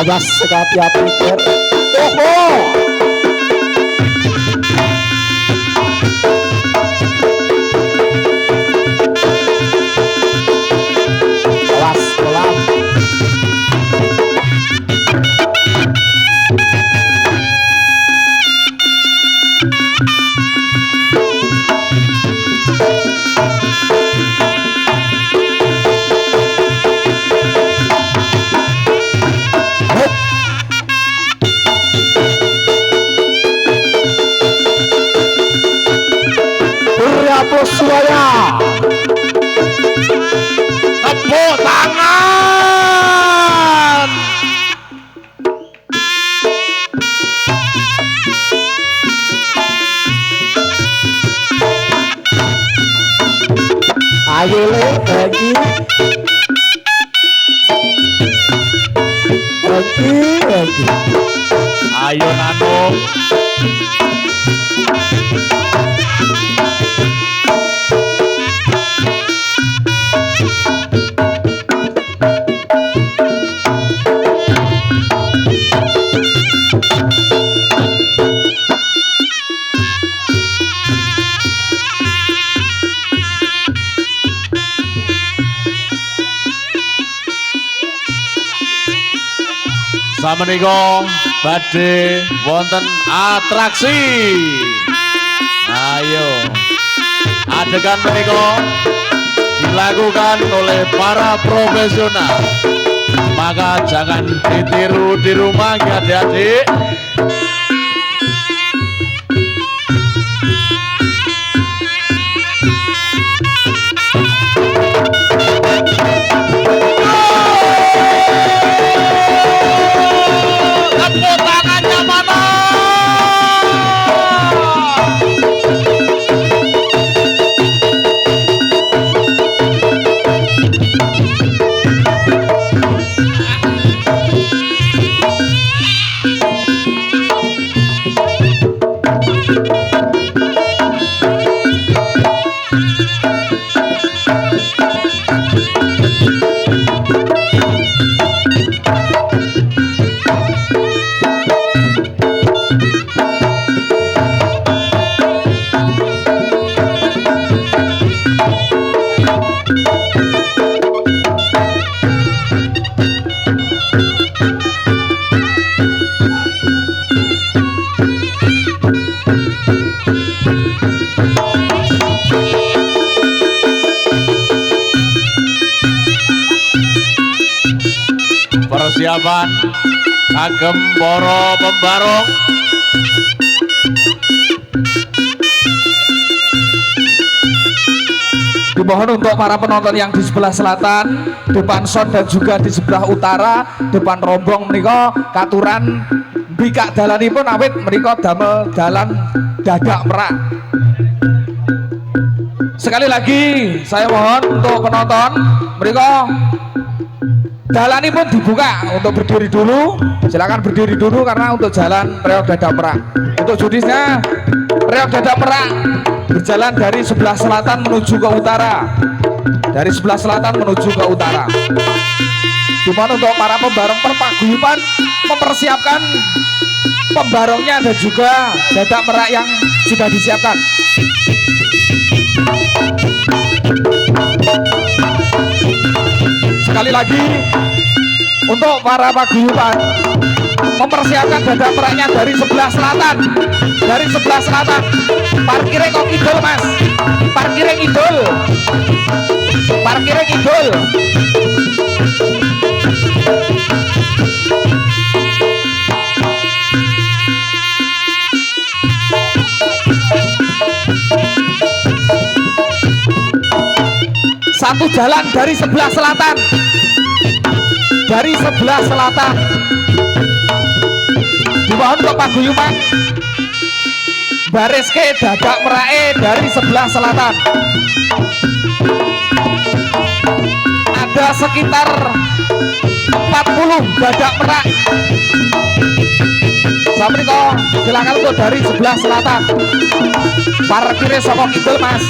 Awas hati-hati pikir. Awas pelan. Suara tepuk tangan. Ayo lagi ayo Nano. Sameneika badhe wonten atraksi. Ayo. Adegan menika dilakukan oleh para profesional. Maka jangan ditiru di rumah ya adik-adik. Persiapan kagem para pembarong. Dimohon untuk para penonton yang di sebelah selatan, depan sound dan juga di sebelah utara, depan rombong menika katuran bikak dalanipun awit menika damel dalan dadak merak. Sekali lagi saya mohon untuk penonton menika jalan ini pun dibuka untuk berdiri dulu. Silakan berdiri dulu karena untuk jalan Reog Dadak Merak. Untuk judisnya Reog Dadak Merak berjalan dari sebelah selatan menuju ke utara. Dari sebelah selatan menuju ke utara. Dimana untuk para pembarong perpaguyuban mempersiapkan pembarongnya dan juga dadak merak yang sudah disiapkan. Sekali lagi untuk para paguyuban mempersiapkan dadak meraknya dari sebelah selatan. Dari sebelah selatan. Parkirnya kok kidul mas. parkirnya ngidul, parkirnya ngidul. Satu jalan dari sebelah selatan, dari sebelah selatan. Dimohon untuk paguyuban bariske dadak merae dari sebelah selatan. Ada sekitar 40 dadak merak. Sampuriko, silakan untuk dari sebelah selatan. Parkirnya sokong kidul mas.